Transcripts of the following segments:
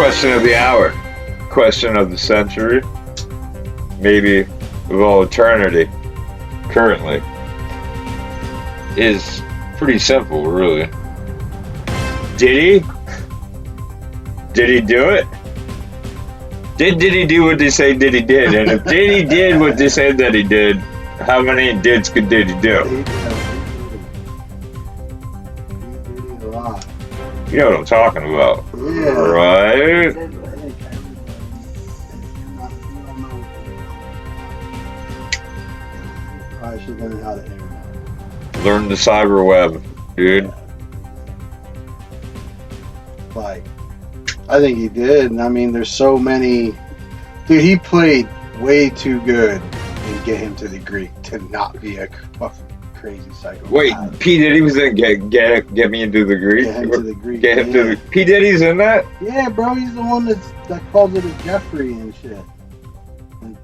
Question of the hour. Question of the century. Maybe of all eternity. Currently. Is pretty simple, really. Did he? Did he do it? Did Diddy do what they say Diddy did? And if Diddy did what they said that he did, how many dids could Diddy do? He did a lot. You know what I'm talking about, Yeah. right? I should learn how to air. Learn the cyber web, dude. Like, I think he did. And I mean, there's so many. Dude, he played way too good and get him to the Greek to not be a fucking crazy psycho. Wait, P Diddy was in get me into the Greek. Get him to the Greek. Get him to the P Diddy's in that. Yeah, bro, he's the one that calls it a Jeffrey and shit. And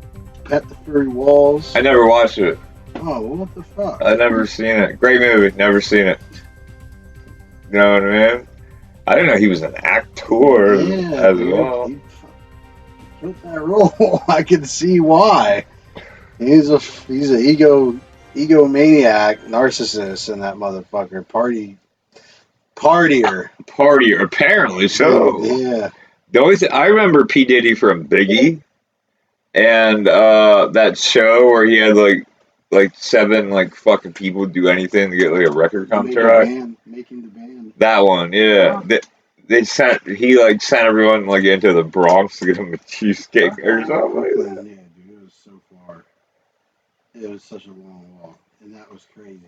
Pet the Furry Walls. I never watched it. Oh, well, what the fuck? I never seen it. Great movie. Never seen it. You know what I mean? I didn't know he was an actor as well. He took that role. I can see why. He's a egomaniac, narcissist, and that motherfucker partier. Apparently so. Yeah. The only thing I remember P Diddy from Biggie, and that show where he had like 7 like fucking people do anything to get like a record contract. Making the band. That one, yeah. He sent everyone like into the Bronx to get him a cheesecake or something. Like that. Yeah, dude, it was so far. It was such a long walk, and that was crazy.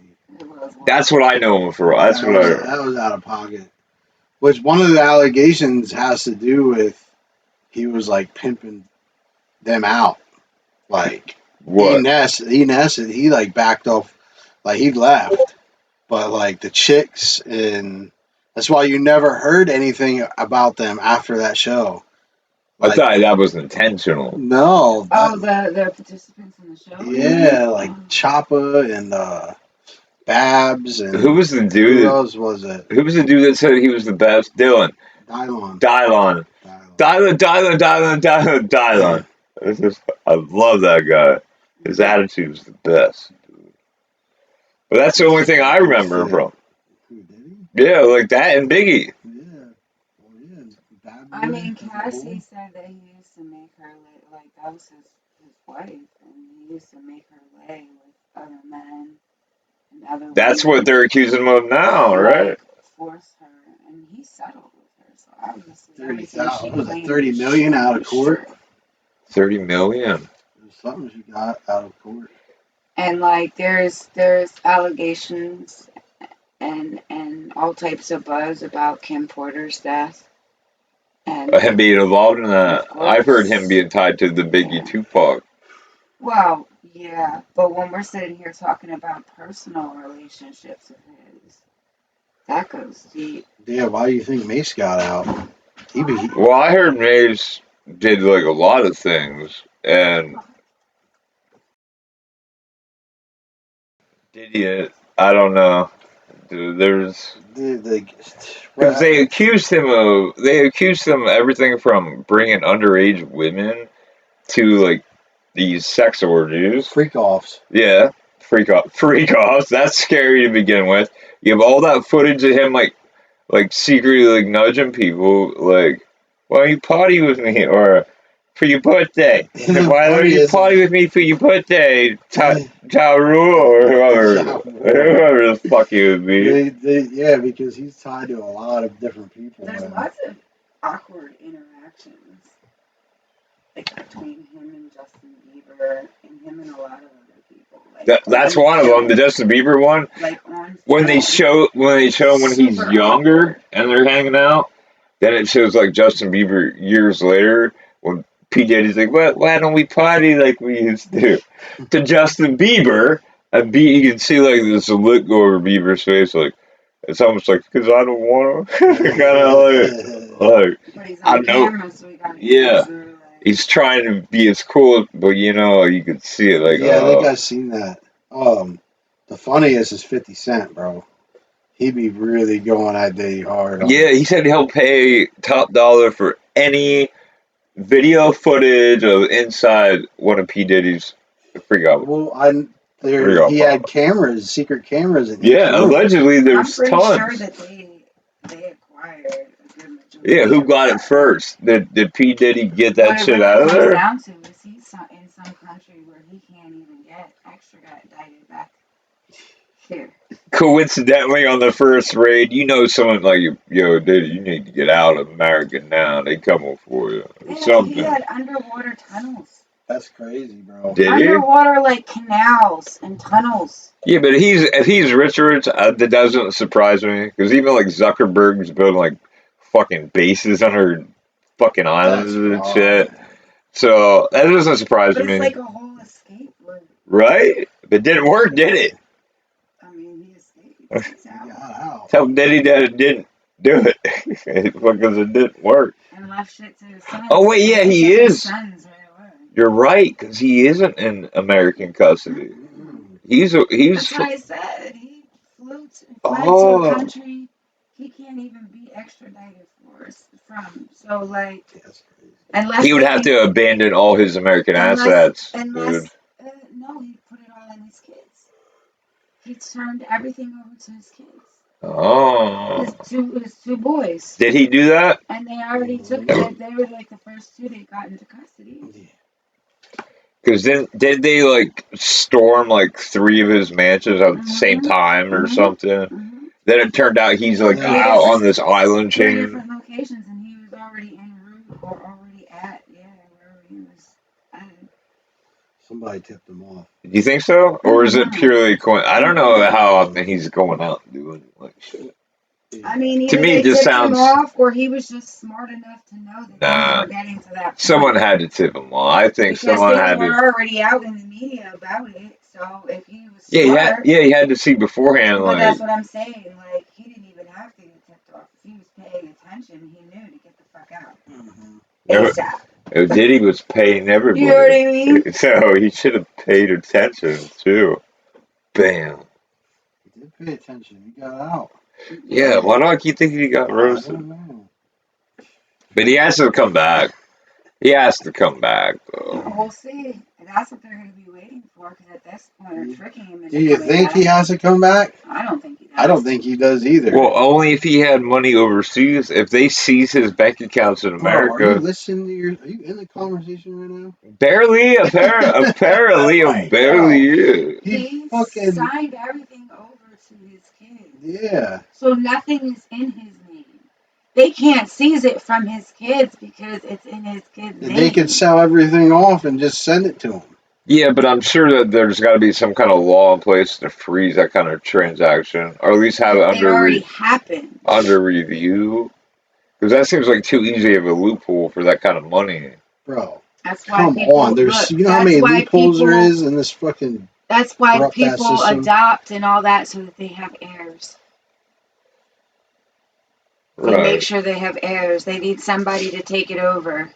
That's what I know him for. That was out of pocket. Which one of the allegations has to do with he was like pimping them out, like what? He like backed off, like he left, but like the chicks, and that's why you never heard anything about them after that show. Like, I thought that was intentional. No. The participants in the show. Yeah, like Choppa and Babs and who was the dude? Who else was it? Who was the dude that said he was the best? Dylon. I love that guy. His attitude was the best. But that's the only thing I remember from. Who, Diddy? Yeah, like that and Biggie. Yeah. Well, yeah. I mean, Cassie said that he used to make her like that was his wife, and he used to make her lay with other men and other. That's women. what they're accusing him of now, right? Force her, and he settled with her. So obviously, 30,000. Was it 30 million out of court? 30 million. There's something she got out of court. And like, there's allegations and all types of buzz about Kim Porter's death. And Him being involved in that. I've heard him being tied to the Biggie Tupac. Well, yeah, but when we're sitting here talking about personal relationships of his, that goes deep. Yeah, why do you think Mace got out? Well, I heard Mace did like a lot of things, and Diddy, I don't know. There's because they accused him of everything from bringing underage women to like these sex orgies, freak offs. Yeah, freak offs. That's scary to begin with. You have all that footage of him like secretly like nudging people, like, why don't you party with me or for your birthday? Why don't you party with me for your birthday, Ja Rule or whoever the fuck he would be. Yeah, because he's tied to a lot of different people. There's lots of awkward interactions, like between him and Justin Bieber, and him and a lot of other people. Like, that's one of them, the Justin Bieber one. Like on when they show him when he's younger and they're hanging out, then it shows like Justin Bieber years later when P Diddy's like, why don't we party like we used to Justin Bieber, and you can see like this look go over Bieber's face, like it's almost like because I don't want to, kind of like but he's on camera, so we gotta yeah. He's trying to be as cool, but you can see it like. Yeah, I think I've seen that. The funniest is 50 Cent, bro. He'd be really going at Diddy hard on Yeah, he said he'll pay top dollar for any video footage of inside one of P Diddy's. I forgot. Well, Forgot he had what. cameras, secret cameras in each Yeah, room. allegedly I'm there's pretty sure tons. that they acquired a good Yeah, majority who of got it that. first? Did P Diddy get What that it shit really out of comes there? down to is he's in some country where he can't even get extradited back here. Coincidentally, on the first raid, you know someone like, yo, Diddy, you need to get out of America now. They coming for you or He something. had underwater tunnels. That's crazy, bro. Did he? Underwater like canals and tunnels. Yeah, but if he's rich, that doesn't surprise me. Because even like Zuckerberg's building like fucking bases under fucking islands That's and right. shit. So that doesn't surprise But it's me, like a whole escape route. right? It didn't work, did it? I mean, he escaped. He's He out. got out. Tell Diddy that it didn't do it because it didn't work. And left shit to his sons. Oh wait, yeah, They he took his is. sons right away. You're right, because he isn't in American custody. Mm-mm. He's That's why I said he fled to a oh, country he can't even be extradited from. So like, That's crazy. unless he would they have can, to abandon all his American assets, dude. no, he put it all in his kids. He turned everything over to his kids. Oh, His two boys. did he do that? And they already took Mhm. they were like the first two they got into custody. Because then did they like storm like three of his mansions at the same Mm-hmm. time or Mm-hmm. something? Mm-hmm. Then it turned out he's like Three out Yes. on different this island three chain. different locations, and he was already en route or already at wherever he was at. Somebody tipped him off. Do you think so, or is it Mm-hmm. purely coin? I don't know Mm-hmm. how often he's going out doing like shit. I Yeah. mean, To either me, they it just tipped him sounds off, or he was just smart enough to know that things nah. were getting to that Someone point. had to tip him off. I think Because someone things had were to. already out in the media about it. So if he was Yeah, smart, he had to see beforehand. but Like, that's what I'm saying. Like he didn't even have to get tipped off. If he was paying attention, he knew to get the fuck out Mm-hmm. no, ASAP. Diddy was paying You know what everybody, I mean? so he should have paid attention too. Bam. He did pay attention. He got out. Yeah, Yeah. why do I keep thinking he got I roasted? don't know. But he has to come back. He has to come back, though. We'll see. That's what they're going to be waiting for. Because at this point, they're tricking him Do into you coming think he back. has to come back? I don't think he I don't does. think he does either. Well, only if he had money overseas. If they seize his bank accounts in Bro, are you America, listening to Are you in the conversation right now? barely, apparently, Like, barely bro, is. he He fucking signed everything over to his kids. yeah. So nothing is in his name. They can't seize it from his kids because it's in his kids' They could name. sell everything off and just send it to him. Yeah, but I'm sure that there's got to be some kind of law in place to freeze that kind of transaction, or at least have it It already happened. under review. Because that seems like too easy of a loophole for that kind of money. Bro, That's why come on. people There's look. you know how many loopholes there is in this fucking That's why corrupt ass people system? adopt and all that so that they have heirs. They make Right. sure they have heirs. They need somebody to take it over.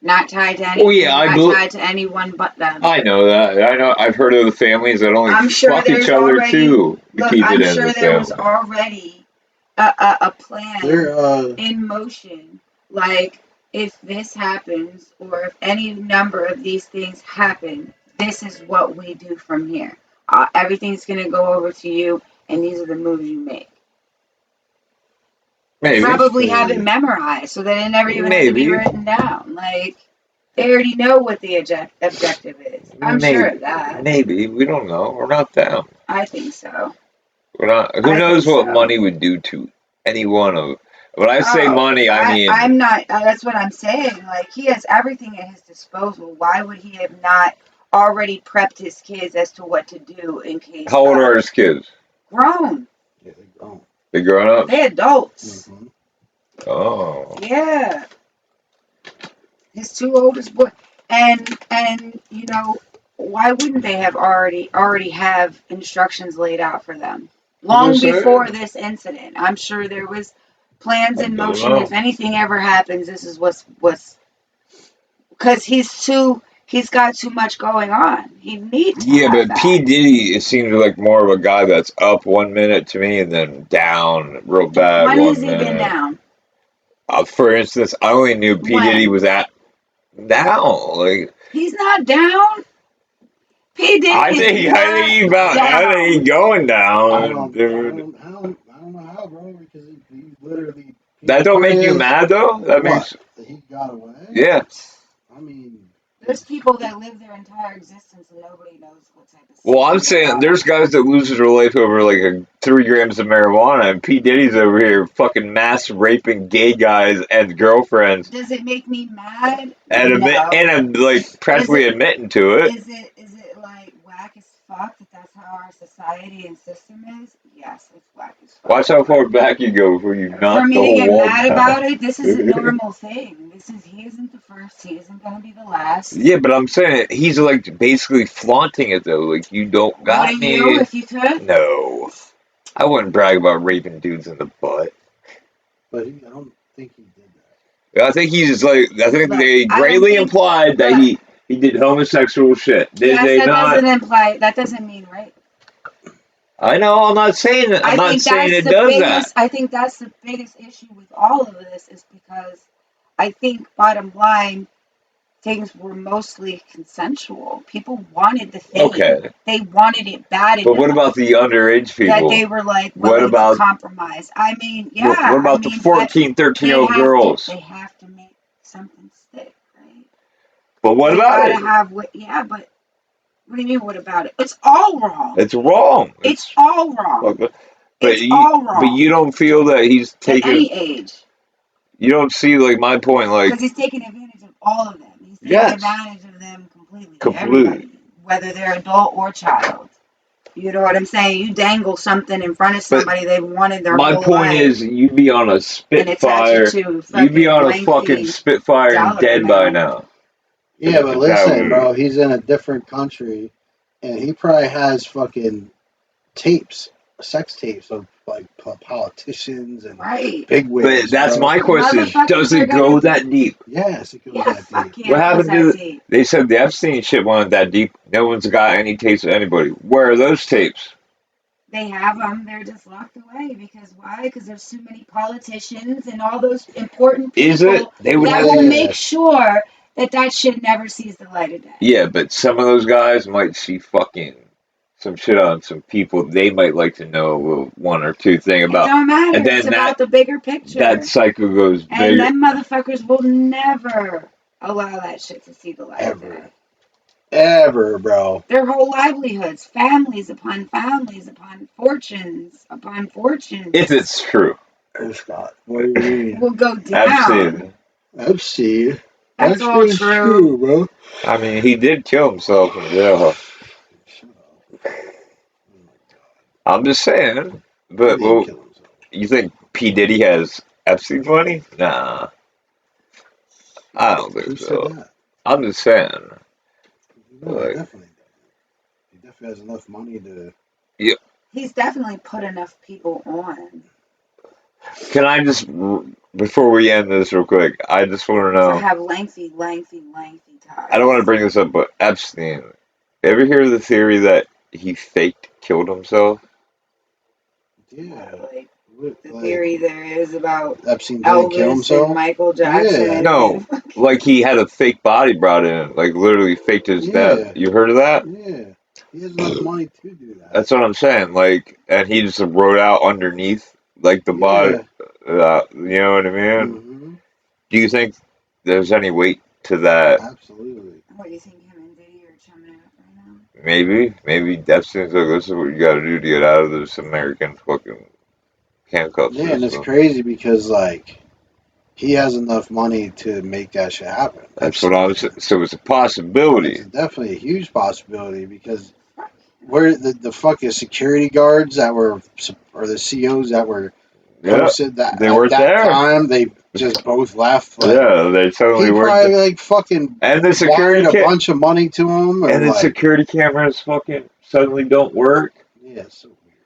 Not tied to Well, yeah, anything, not tied to anyone but them. I know that. I know. I've heard of the families that only I'm sure fuck each there's other already, too to look, keep it I'm in the sure there was family. already a plan They're in motion. Like, if this happens, or if any number of these things happen, this is what we do from here. Everything's going to go over to you, and these are the moves you make. They Maybe, probably have it memorized so that it never even had to be maybe, written down. Like, they already know what the objective is. I'm sure maybe, of that. maybe. We don't know. We're not them. I think so. We're not. Who I think knows what so. money would do to any one of? When I say Oh, money, I I'm mean not. That's what I'm saying. Like, he has everything at his disposal. Why would he have not already prepped his kids as to what to do in case how old are his kids? grown? yeah, they're grown. They grown ups. They adults. Mm-hmm. Oh, Yeah, his two oldest boys. And why wouldn't they have already have instructions laid out for them I'm long just before saying. this incident? I'm sure there was plans I in don't motion. know. If anything ever happens, this is what's because He's got too much going on. He needs to Yeah, have but that. P Diddy, it seems like more of a guy that's up 1 minute to me and then down real bad When has one he been minute. down? For instance, I only knew P Diddy When? was at down. Like He's not down. P. Diddy is I think not I think he's down. going I down, don't, I dude. don't, I don't, I don't know how, bro. Because he literally That people don't put make you his mad though. That what makes that he got away. yeah. I mean, There's people that live their entire existence and nobody knows what type of Well, I'm scam they saying are. there's guys that lose their life over like 3 grams of marijuana, and P Diddy's over here fucking mass raping gay guys and girlfriends, Does it make me mad? and No. I'm like Is practically it admitting to it. is it like whack as fuck that that's how our society and system is? Yes, it's whack as fuck. Watch how far back you go before you For knock the me to whole get wall mad down. about it, this is a normal thing. He isn't the first, he isn't gonna be the last. Yeah, but I'm saying he's like basically flaunting it though. Like you don't got Wouldn't you me. if you could? No, I wouldn't brag about raping dudes in the butt. but I don't think he did I think he's like I think Look, they I don't greatly think implied that look, he did homosexual shit. Did yes, they that not? doesn't imply that doesn't mean right. I know. I'm not saying it. I'm not saying it does that. I think that's the biggest issue with all of this is because I think bottom line things were mostly consensual. People wanted the thing. Okay, They wanted it bad but what about enough the underage that people? they were like What willing to about compromise. I mean, what yeah, I about the mean, but 14, 13 year they old have to girls? they have to make something stick, right? But what They about gotta it? have what yeah, but what do you mean what about it? It's all wrong. It's wrong. It's all wrong. But It's all wrong. you don't feel that he's At taking. any age. You don't see like my point. Like Because he's taking advantage of all of them. He's taking yes, advantage of them completely. completely. Everybody. Whether they're adult or child. You know what I'm saying? You dangle something in front of But somebody they've wanted their my whole point life is, you'd be on a and attach it Spitfire. to You'd be fucking on a fucking lengthy Spitfire and dollar dead by amount. now. that. Yeah, but If that listen, was bro. He's in a different country, and he probably has fucking tapes, sex tapes of like politicians and Right. But bigwigs, that's bro. my question: is, does Motherfuckers are it gonna go be that deep? Yes, it goes yeah, that fuck deep. yeah, What it goes happened that to? deep. They said the Epstein shit went that deep. No one's got any tapes of anybody. Where are those tapes? They have them. They're just locked away because why? Because there's too many politicians and all those important Is it? people They would that have will to. make sure that that shit never sees the light of day. Yeah, but some of those guys might see fucking some shit on some people they might like to know a little one or two thing It about, don't and matter. It's then about the bigger that picture. cycle goes And bigger. them motherfuckers will never allow that shit to see the light of Ever, day. ever, bro. Their whole livelihoods, families upon fortunes upon If fortunes, it's true, Oh, Scott, what do you mean? will go I've down. seen. I've seen. That's That's all been true. true, bro. I mean, he did kill himself in jail. Shut up. Oh my I'm just saying. God. He But didn't well, kill himself. you think P Diddy has Epstein money? Nah, I don't Who think said so. that? I'm just saying. No, he Like, definitely doesn't. He definitely has enough money to. yeah. He's definitely put enough people on Can I just before we end this real quick? I just want to to know. have lengthy I don't want to ties. bring this up, but Epstein. Ever hear the theory that he faked killed himself? Yeah. Like the Like theory there is about Epstein didn't kill Elvis and himself? Michael Yeah. Jackson No, and like he had a fake body brought in, like literally faked his death. Yeah. You heard of that? Yeah. He has enough money to do that. That's what I'm saying. Like, and he just wrote out underneath, like the body. Yeah. You know what I mean? Mm-hmm. Do you think there's any weight to that? Absolutely. what do you think him and Diddy are chumming it up right now? Maybe Epstein's like, this is what you got to do to get out of this American fucking handcuff Yeah, and it's system. crazy because like he has enough money to make that shit happen. That's what I was. Epstein. So it's a It's possibility. definitely a huge possibility because where the fucking security guards that were or the COs that were Yeah, posted that they at weren't that there. time they just both left. Like Yeah, they totally he weren't probably there. like fucking And the security wired a bunch of money to him or and the like security cameras fucking suddenly don't work. yeah, it's so weird,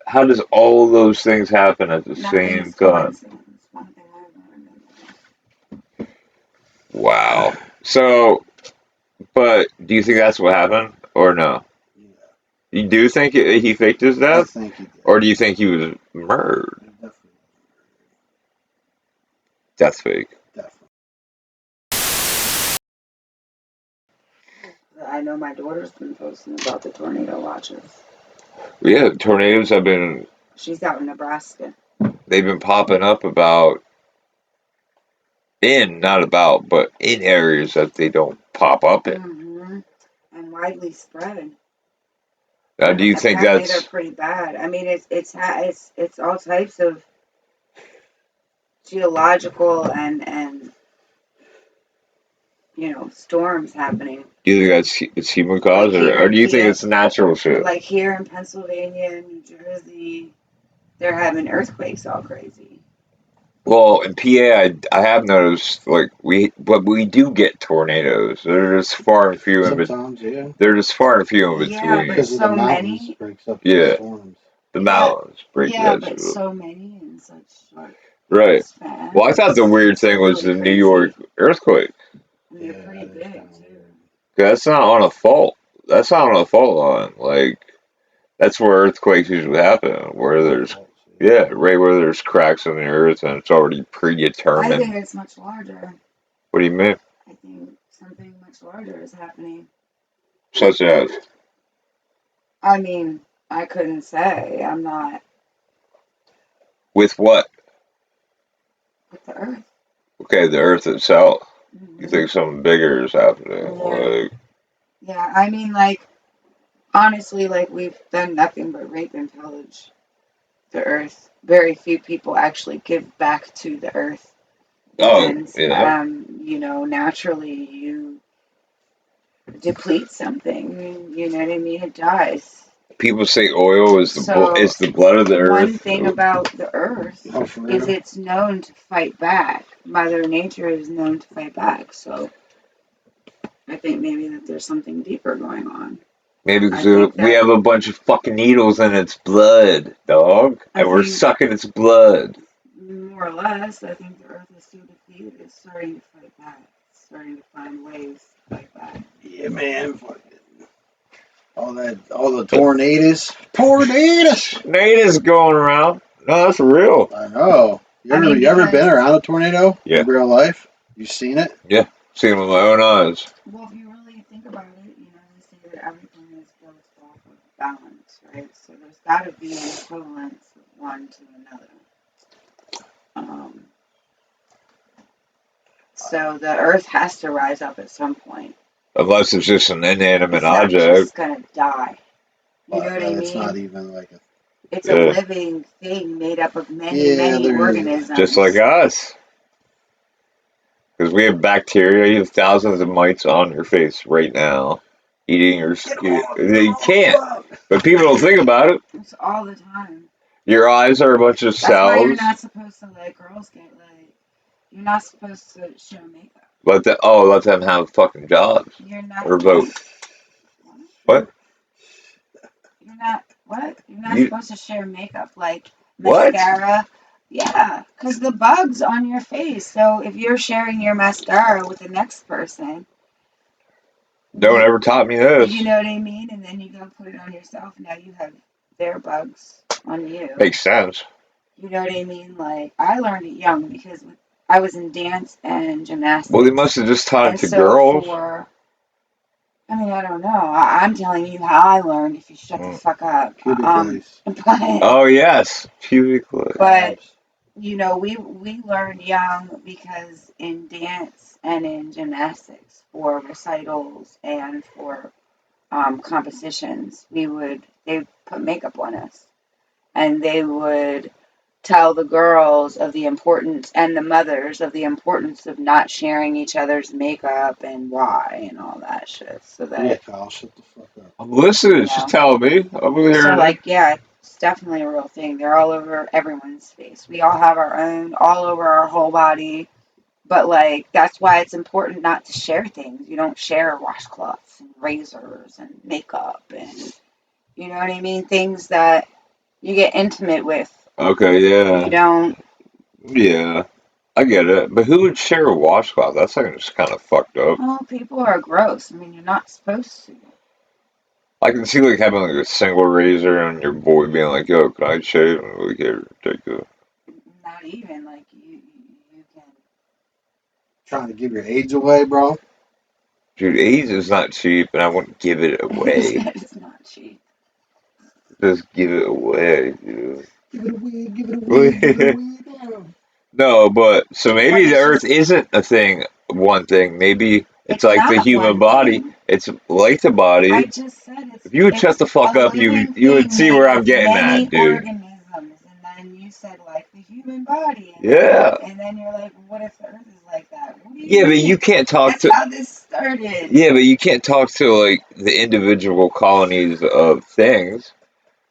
How does all those things happen at the same Nothing's time? coincidence. One thing I've learned in life. Wow. So But do you think that's what happened or no? Yeah, You do think he faked his I death, think he did. or do you think he was murdered? He definitely Death fake. definitely. I know my daughter's been posting about the tornado watches. Yeah, tornadoes have been She's out in Nebraska. they've been popping up about in not about but in areas that they don't pop up in. Mm-hmm. And widely spread. Now, do you think Apparently, they're that's pretty bad. I mean, it's all types of geological and storms happening. do you think it's human Like cause here or in do you think PA, it's natural shit? like here in Pennsylvania, New Jersey, they're having earthquakes all crazy. Well, in PA, I have noticed like we do get tornadoes. They're just far and few in between. Sometimes, yeah, They're just far and few in Yeah, but between. because of the so mountains many. breaks up the Yeah, storms. the Yeah, mountains break yeah, that but shit up. so many in such short Right. span. Well, I thought the weird It's thing was really the New York crazy. earthquake. And they're Yeah, pretty that is kind big of too. weird. That's not on a fault. That's not on a fault line. Like that's where earthquakes usually happen, where On there's faults, yeah. yeah, right where there's cracks in the earth and it's already I think predetermined. it's much larger. What do you mean? I think something much larger is happening. Such as I mean, I couldn't say. I'm not with what? with the earth. Okay, the earth itself. You Hmm. think something bigger is happening? Yeah, Like yeah. I mean, like honestly, like we've done nothing but rape and pillage the earth. Very few people actually give back to the earth, oh and yeah. naturally you deplete something. You know what I mean? It dies. People say oil is So the blood of the one earth. thing about the earth Oh, for is real? it's known to fight back. Mother Nature is known to fight back. So I think maybe that there's something deeper going on. Maybe I because think we that have a bunch of fucking needles in its blood, dog, I and we're think sucking its blood. more or less, I think the earth is so depleted. It's starting to fight back. It's starting to find ways to fight back. Yeah, man. Fucking all the tornadoes. Natives going around. No, that's real. I know. You I ever mean, you ever been because around a tornado Yeah, in real life? You seen it? yeah. Seen it with my own eyes. well, if you really think about it, they say that everything is built off of balance, right? So there's got to be an equivalence of one to another. Um, so the Earth has to rise up at some point. Unless it's just an inanimate It's not object. just gonna die. You know But what I it's not mean? even like a. It's a Yeah, living thing made up of many, Yeah, many there is. just like organisms. us. Because we have bacteria, you have thousands of mites on your face right now, eating your Get skin. off! Get They off! can't. Fuck! But people don't think about it. It's all the time. Your eyes are a bunch of That's why you're cells. not supposed to let girls get like. You're not supposed to show makeup. Let them have fucking jobs You're not or what? vote. What? What? You're not what? You're not You supposed to share makeup like what? mascara. Yeah, because the bugs on your face. So if you're sharing your mascara with the next person, No one you ever taught me you this. know what I mean, and then you go put it on yourself. Now you have their bugs on you. Makes sense. You know what I mean? Like I learned it young because I was in dance and Well, they gymnastics, must have just taught it and to so girls. for I mean, I don't know. I'm telling you how I learned. If you shut the Mm. fuck up, Pubic lice, but Oh yes, pubic lice. but calves. we learned young because in dance and in gymnastics for recitals and for competitions, they put makeup on us, and they would tell the girls of the importance and the mothers of the importance of not sharing each other's makeup and why and all that shit, so Yeah, that Kyle, shut the fuck up. I'm you listening. She's know. telling me. I'm So hearing it. like yeah, it's definitely a real thing. They're all over everyone's face. We all have our own all over our whole body. But like that's why it's important not to share things. You don't share washcloths and razors and makeup and you know what I mean? Things that you get intimate with. Okay, You yeah, don't yeah. I get it, but who would share a washcloth? That's like just kind of fucked up. Oh, people are gross. I mean, you're not supposed to. I can see like having like a single razor and your boy being like, "Yo, can I shave?" And like, "Here, take it." Not even like you can. Trying to give your age away, bro. Dude, AIDS is not cheap, and I wouldn't give it away. That is not cheap. Just give it away, dude. Give it away, give it away, give it away now. No, but so But maybe the it's Earth just isn't a thing, one thing. Maybe it's it's like the not human one body. thing. It's like the I body. just said If you would shut it's the fuck a up, you living you would thing see where made I'm of getting at, many dude. organisms, and then you said like the human body, Yeah, and then you're like, what if the Earth is like that? What do you yeah, but you mean? can't talk That's to. how this started. Yeah, but you can't talk to like the individual colonies of things.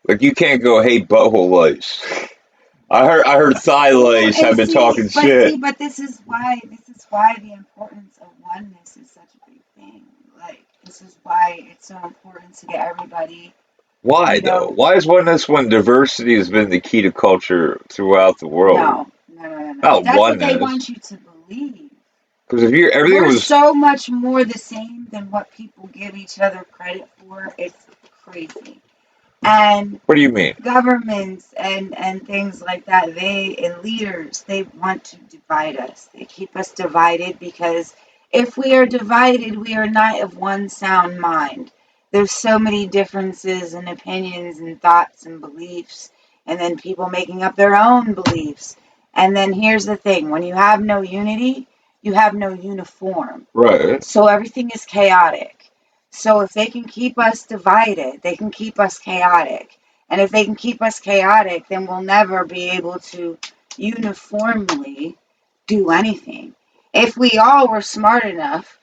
Like you can't go, "Hey, butthole lice." I heard thigh Well, lice have and been talking see, shit. but this is why the importance of oneness is such a big thing. Like this is why it's so important to get everybody, Why you though? know. Why is oneness when diversity has been the key to culture throughout the world? No. Not That's what they oneness. want you to believe. Because if you everything We're was, so much more the same than what people give each other credit for. It's crazy. And what do you mean? governments and things like that, they and leaders, they want to divide us. They keep us divided because if we are divided, we are not of one sound mind. There's so many differences and opinions and thoughts and beliefs, and then people making up their own beliefs. And then here's the thing, when you have no unity, you have no uniform. Right. So everything is chaotic. So if they can keep us divided, they can keep us chaotic. And if they can keep us chaotic, then we'll never be able to uniformly do anything. If we all were smart enough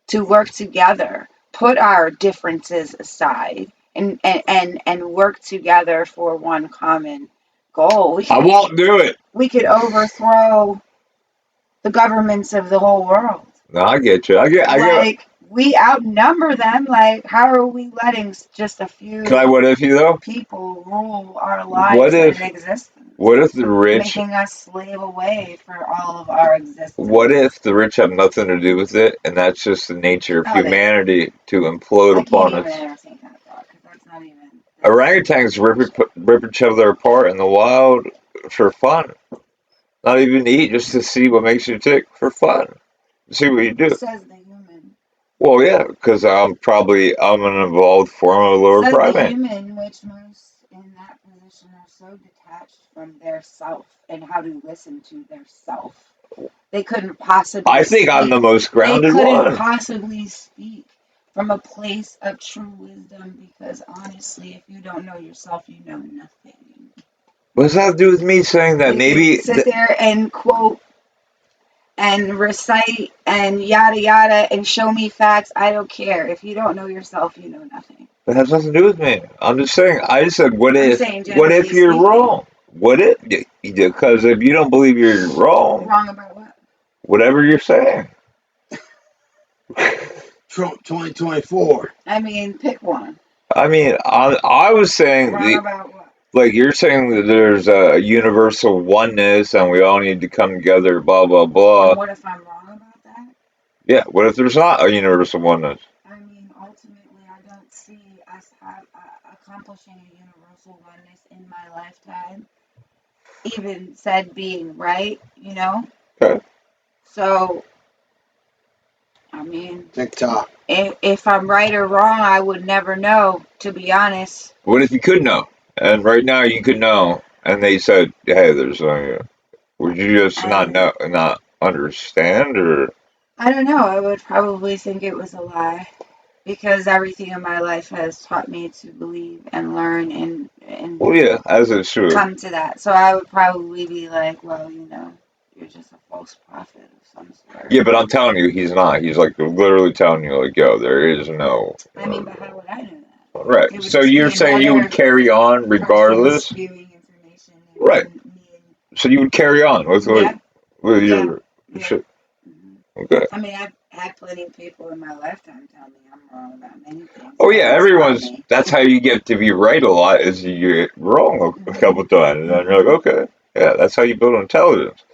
to work together, put our differences aside, and work together for one common goal, I won't do it. we could overthrow the governments of the whole world. No, I get you. I get. Like, we outnumber them. Like, how are we letting just a Can I few what if you though? people rule our What lives and if existence, what if the rich making us slave away for all of our what existence? if the rich have nothing to do with it and that's just the nature of Oh, humanity to implode I can't upon even us? entertain that thought because that's not even this Orangutans bullshit. rip each other apart in the wild for fun. Not even to eat, just to see what makes you tick for fun. See what you do. Says the human. Well, yeah, because I'm an evolved form of a lower Says the primate. human, which most in that position are so detached from their self and how to listen to their self. They couldn't possibly I think I'm the speak. most They grounded couldn't one. possibly speak from a place of true wisdom because honestly, if you don't know yourself, you know nothing. What does that have to do with me saying that You could maybe sit there and quote and recite and yada yada and show me facts. I don't care. If you don't know yourself, you know nothing. that has nothing to do with me? I'm just saying. I just said, I'm saying what if generally you're speaking. wrong? What if? Because if you don't believe you're wrong, Wrong about what? whatever you're saying. Trump 2024. I mean, pick one. I mean, I was saying Wrong about what? like you're saying that there's a universal oneness and we all need to come together, blah blah blah. And what if I'm wrong about that? Yeah, what if there's not a universal oneness? I mean, ultimately, I don't see us accomplishing a universal oneness in my lifetime. Even said being right, you know. Okay. So, I mean, TikTok. if I'm right or wrong, I would never know. To be honest, What if you could know? And right now you could know, and they said, "Hey, there's a." Would you just not and know, not understand, or? I don't know. I would probably think it was a lie because everything in my life has taught me to believe and learn and Well, yeah, as it should. come to that. So I would probably be like, well, you're just a false prophet of some sort. Yeah, but I'm telling you, he's not. He's like literally telling you, like, yo, there is no. I mean, but how would I know that? Right. It would So just you're be saying you would another carry on person regardless? spewing information Right. and me So you would carry on with and yeah, with yeah, your yeah. shit. hmm Okay. I mean, I've had plenty of people in my lifetime tell me I'm wrong about many things, Oh and yeah, then stop everyone's. me. That's how you get to be right a lot. Is you get wrong a hmm couple times, and then you're hmm like, okay, yeah, that's how you build intelligence.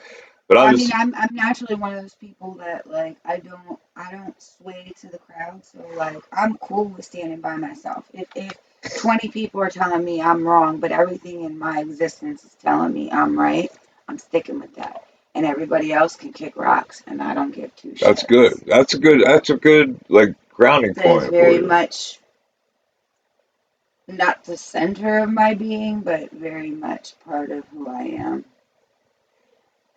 But Well, I'm I mean, just I'm naturally one of those people that like I don't sway to the crowd. So like I'm cool with standing by myself. If 20 people are telling me I'm wrong, but everything in my existence is telling me I'm right, I'm sticking with that. And everybody else can kick rocks, and I don't give two that's good. shits. That's a good like grounding That is point for very you. much not the center of my being, but very much part of who I am.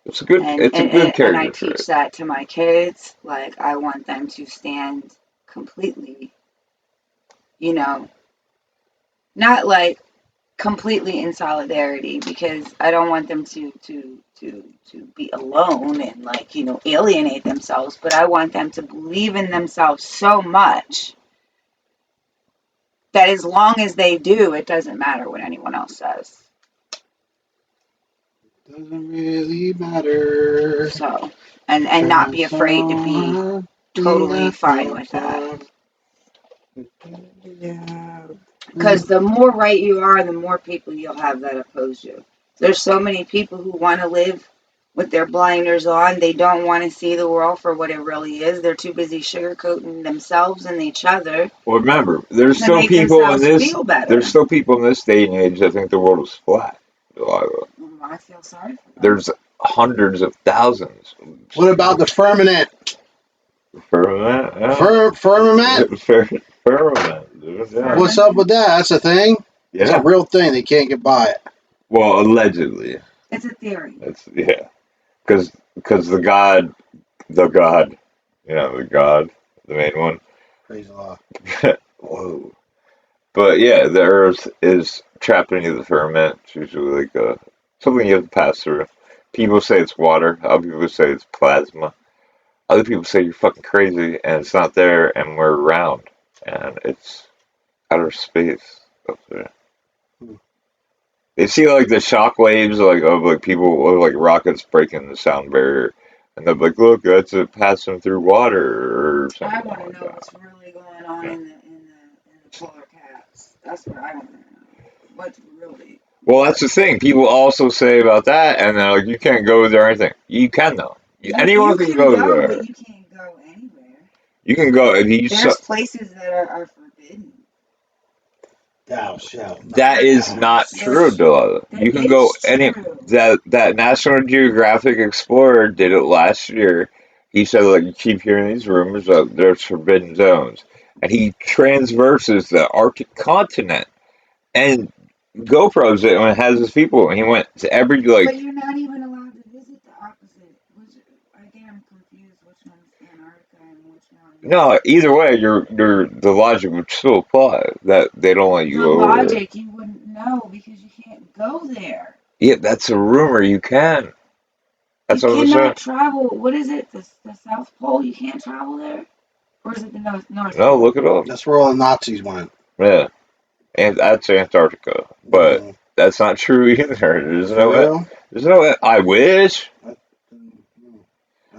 It's a good and it's a and, good and, and I character teach trait. that to my kids. Like I want them to stand completely, you know, not like completely in solidarity, because I don't want them to be alone and like, alienate themselves, but I want them to believe in themselves so much that as long as they do, it doesn't matter what anyone else says. Doesn't really matter. So, and not Trying be afraid to so be hard, we totally got fine no with that. time. Yeah. Because the more right you are, the more people you'll have that oppose you. There's so many people who want to live with their blinders on. They don't want to see the world for what it really is. They're too busy sugarcoating themselves and each other Well, remember, there's to still make people in themselves this feel there's better. still people in this day and age that think the world is flat. I feel sorry for them. There's hundreds of thousands. What about the firmament? Firmament, Firmament? yeah. Firmament, dude, yeah. What's up with Firmament? that? That's a thing. It's a Yeah. real thing. They can't get by it. Well, allegedly. It's a theory. It's yeah. Because the god, the god, the main one. Praise the Lord. Whoa. But yeah, the Earth is trapped into the firmament. It's usually like something you have to pass through. People say it's water. Other people say it's plasma. Other people say you're fucking crazy and it's not there and we're around and it's outer space up there. Hmm. They see like the shock waves like of like people of like rockets breaking the sound barrier, and they're like, "Look, that's it passing through water or I something want to like know that." what's really going on Yeah. in the polar caps. That's what I want to know. What's really Well, what that's the thing. People also say about that, and they're like, "You can't go there or anything." You can though. you Anyone can can go go, but there. you can't go anywhere. You can go. If you There's places that are forbidden. Thou shalt not That is not pass. true, Delilah. That You can go is any true. that National Geographic Explorer did it last year. He said like you keep hearing these rumors that there's forbidden zones, and he transverses the Arctic continent and GoPros it and has his people, and he went to every But like you're not even allowed to visit the opposite. Again, I'm confused. Which one's Antarctica and which one? no. Either way, your the logic would still apply that they don't let you The go over there. logic you wouldn't know because you can't go there. Yeah, that's a rumor. You can. You That's what I'm saying. cannot travel. What is it? The South Pole? You can't travel there, or is it the North No, Pole? look it up. That's where all the Nazis went. Yeah. And that's Antarctica, but Mm, that's not true either. for real? There's no. I wish. I,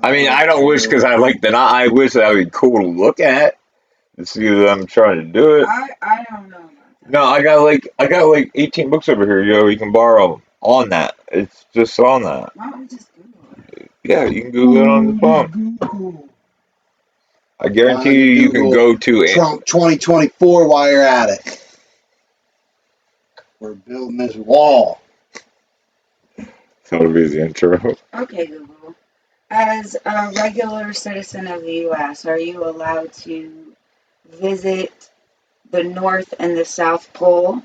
I mean, Well, I don't wish because I like that. I wish that would be cool to look at to see that I'm trying to do it. I don't know about No, that. I got like 18 books over here, yo. You can borrow 'em on that. It's just on that. Why don't we just Google it? Yeah, you can Google it on the Ooh, phone. Google. I guarantee Find the you can Google go to it. Trump 2024 while you're at it. We're building this wall. That'll be the intro. Okay, Google. As a regular citizen of the U.S., are you allowed to visit the North and the South Pole?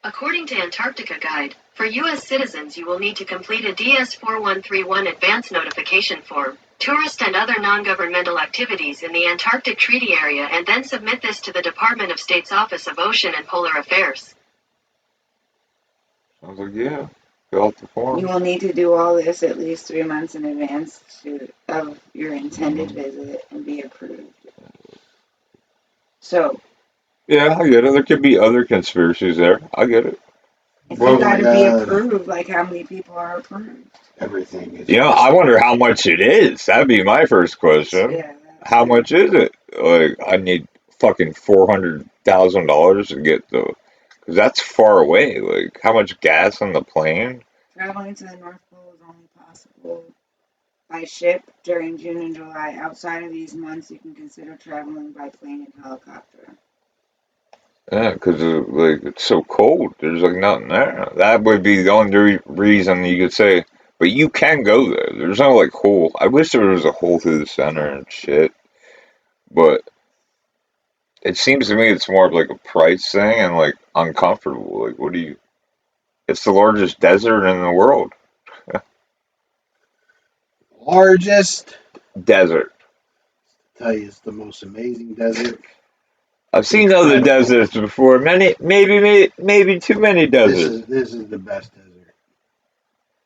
According to Antarctica Guide, for U.S. citizens you will need to complete a DS-4131 advance notification form, tourist and other non-governmental activities in the Antarctic Treaty Area, and then submit this to the Department of State's Office of Ocean and Polar Affairs. I was like, yeah, fill out the You form. will need to do all this at least 3 months in advance of your intended Mhm. visit and be approved. So, Yeah, I get it. There could be other conspiracies there. I get it. if you Oh Well, my got to be God. approved, like how many people are approved? Everything is I just. wonder how much it is. That'd be my first question. Yeah, that How too. much is it? Like, I need fucking $400,000 to get because that's far away. Like, how much gas on the plane? Traveling to the North Pole is only possible by ship during June and July. Outside of these months, you can consider traveling by plane and helicopter. Yeah, because like it's so cold. There's like nothing there. That would be the only reason you could say. But you can go there. There's no like hole. I wish there was a hole through the center and shit. But it seems to me it's more of like a price thing and like uncomfortable. Like, what do you? It's the largest desert in the world. Largest. Desert. Tell you, it's the most amazing desert. I've seen other Incredible. deserts before. Maybe too many deserts. This is the best desert.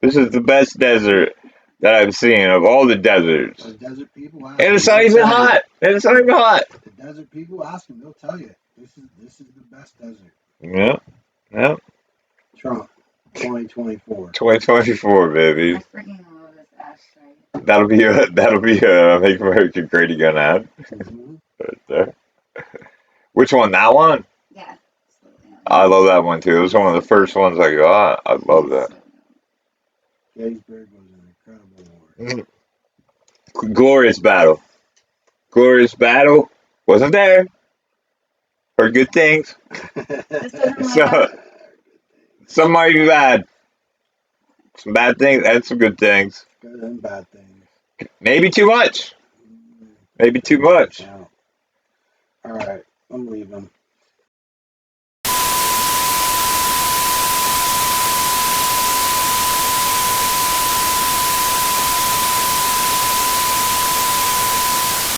This is the best desert that I've seen of all the deserts. The desert people ask And them, it's not they'll even tell you. hot. And it's not even hot. The desert people ask them, they'll tell you. This is the best desert. Yeah. Yeah. Trump, 2024. 2024, I baby. freaking love this ashtray. That'll be a Make America Great Again ad Mm-hmm. right there. Which one? That one? Yeah. Absolutely. I love that one too. It was one of the first ones I go, I love that. Gettysburg was an incredible war. Glorious battle. Glorious battle. Wasn't there. Heard good things. This doesn't light So up. some might be bad. Some bad things and some good things. Good and bad things. Maybe too much. Maybe too Take into much. account. All right, I'm leaving.